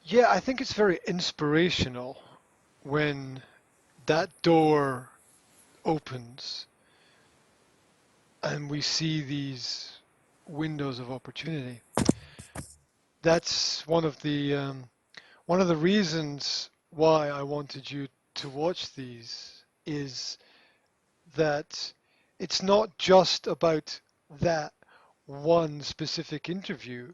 Yeah, I think it's very inspirational when that door opens and we see these windows of opportunity. That's one of the reasons why I wanted you to watch these is that it's not just about that one specific interview.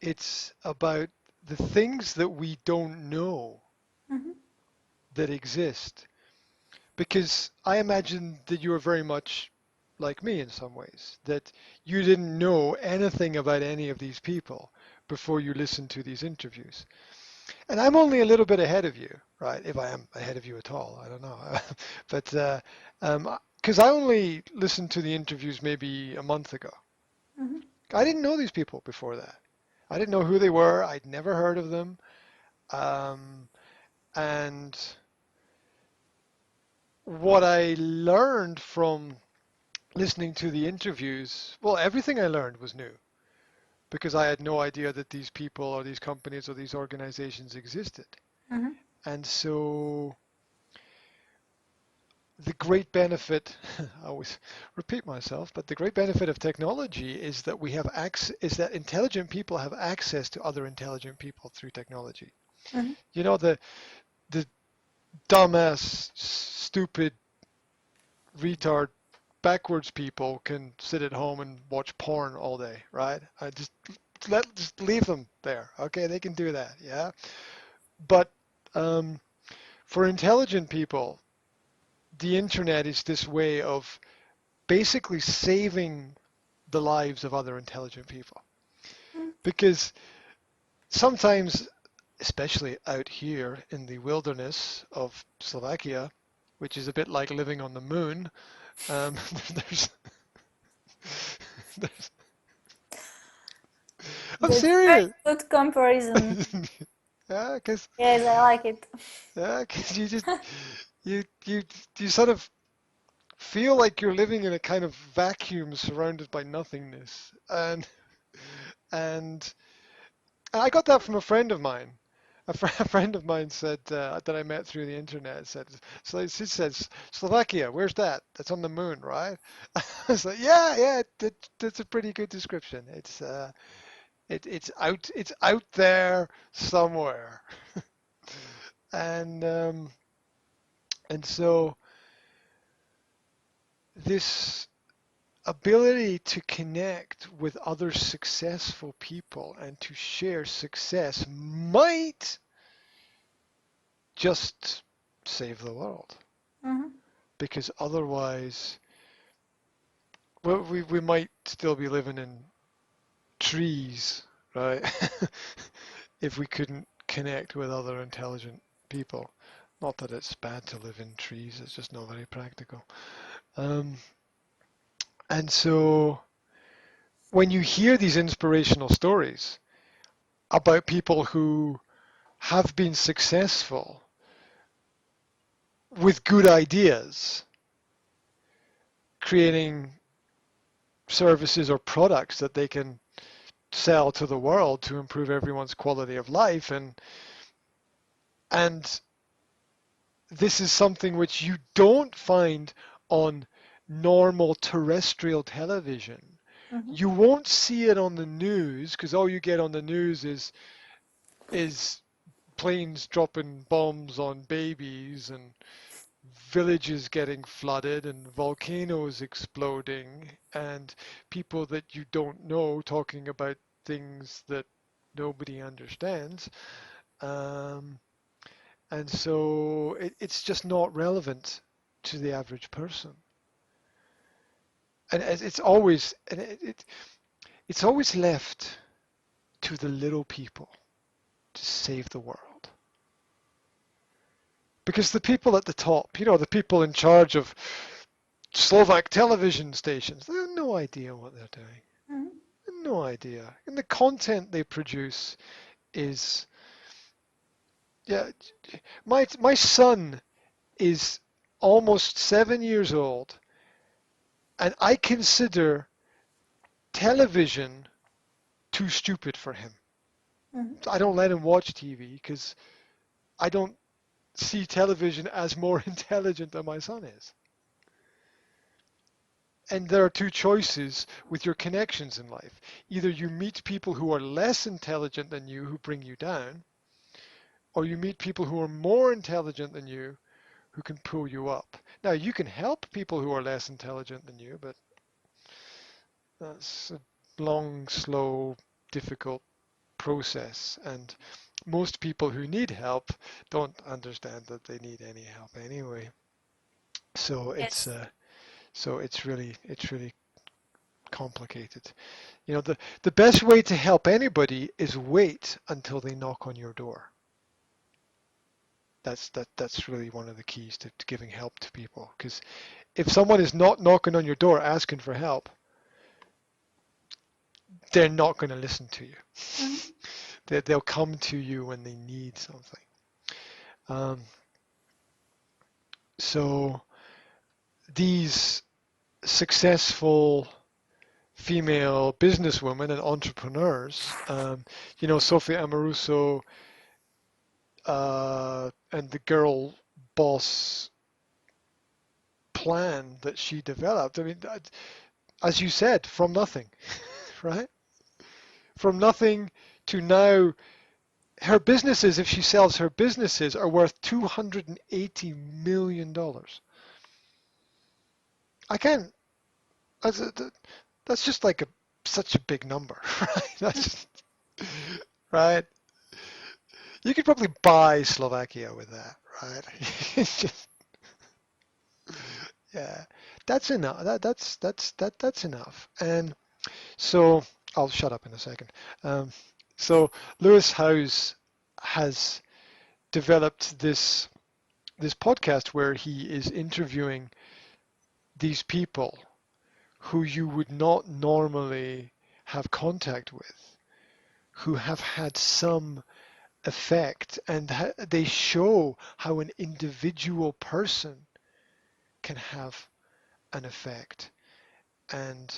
It's about the things that we don't know Hmm. that exist. Because I imagine that you are very much like me in some ways, that you didn't know anything about any of these people before you listened to these interviews. And I'm only a little bit ahead of you, right? If I am ahead of you at all, I don't know. But because I only listened to the interviews maybe a month ago. Hmm. I didn't know these people before that. I didn't know who they were. I'd never heard of them. Um, and what I learned from listening to the interviews, well, everything I learned was new because I had no idea that these people or these companies or these organizations existed. Hmm. And so the great benefit, I always repeat myself, but the great benefit of technology is that we have is that intelligent people have access to other intelligent people through technology. Hmm. You know, the dumbass, stupid, retard, backwards people can sit at home and watch porn all day, right? I just leave them there. Okay, they can do that, yeah. But um, for intelligent people, the internet is this way of basically saving the lives of other intelligent people. Because sometimes, especially out here in the wilderness of Slovakia, which is a bit like living on the moon, um, there's, there's, I'm That's very serious. good comparison. Yeah, because Yes, I like it. yeah, 'cause you you you sort of feel like you're living in a kind of vacuum surrounded by nothingness, and I got that from a friend of mine. A friend of mine said that I met through the internet said, so he says, Slovakia, where's that? That's on the moon, right? I was like, yeah, yeah, that's a pretty good description. It's out there somewhere, and um, and so this ability to connect with other successful people and to share success might just save the world. Hmm. Because otherwise, well, we might still be living in trees, right? If we couldn't connect with other intelligent people. Not that it's bad to live in trees, it's just not very practical. Um, and so when you hear these inspirational stories about people who have been successful with good ideas, creating services or products that they can sell to the world to improve everyone's quality of life, and this is something which you don't find on normal terrestrial television. Hmm. You won't see it on the news because all you get on the news is planes dropping bombs on babies and villages getting flooded and volcanoes exploding and people that you don't know talking about things that nobody understands. Um, and so it's just not relevant to the average person. And it's always left to the little people to save the world. Because the people at the top, the people in charge of Slovak television stations, they have no idea what they're doing. Hmm. No idea. And the content they produce is, yeah, my son is almost 7 years old, and I consider television too stupid for him. Mhm. I don't let him watch TV because I don't see television as more intelligent than my son is. And there are two choices with your connections in life. Either you meet people who are less intelligent than you who bring you down, or you meet people who are more intelligent than you who can pull you up. Now, you can help people who are less intelligent than you, but that's a long, slow, difficult process. And most people who need help don't understand that they need any help anyway. So it's Yes. uh, so it's really complicated. You know, the best way to help anybody is wait until they knock on your door. That's really one of the keys to giving help to people. Because if someone is not knocking on your door asking for help, they're not going to listen to you. Mhm. They'll come to you when they need something. Um, so these successful female businesswomen and entrepreneurs, Sophie Amoruso and the girl boss plan that she developed. I mean, as you said, from nothing, right? From nothing to now, her businesses, if she sells her businesses, are worth $280 million. I can't, that's, that's just like such a big number, right? That's just, right? You could probably buy Slovakia with that, right? It's just, yeah, that's enough. That's enough. And so I'll shut up in a second. Um, so Lewis Howes has developed this podcast where he is interviewing these people who you would not normally have contact with, who have had some effect, and they show how an individual person can have an effect. And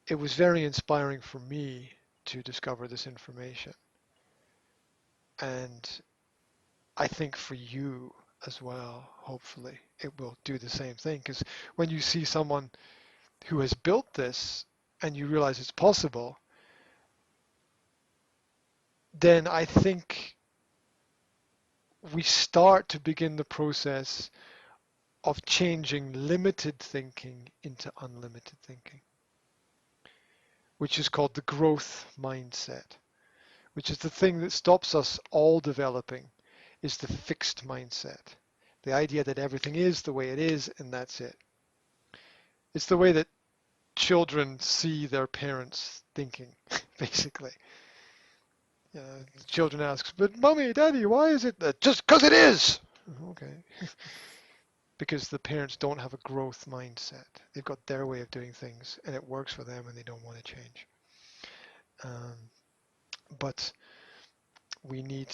it was very inspiring for me to discover this information. And I think for you as well, hopefully, it will do the same thing. Because when you see someone who has built this and you realize it's possible, then I think we start to begin the process of changing limited thinking into unlimited thinking, which is called the growth mindset, which is the thing that stops us all developing, is the fixed mindset. The idea that everything is the way it is and that's it. It's the way that children see their parents thinking, basically. Children ask, but mommy, daddy, why is it that? Just because it is. Okay. Because the parents don't have a growth mindset. They've got their way of doing things and it works for them and they don't want to change. Um, but we need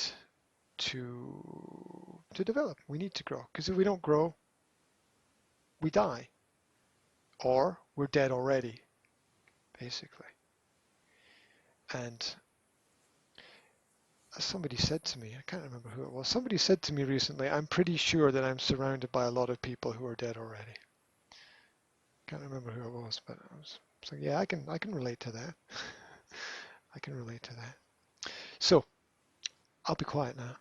to develop. We need to grow. Because if we don't grow, we die. Or we're dead already, basically. And somebody said to me, I can't remember who it was, somebody said to me recently, I'm pretty sure that I'm surrounded by a lot of people who are dead already. Can't remember who it was, but I was like, yeah, I can relate to that. I can relate to that. So I'll be quiet now.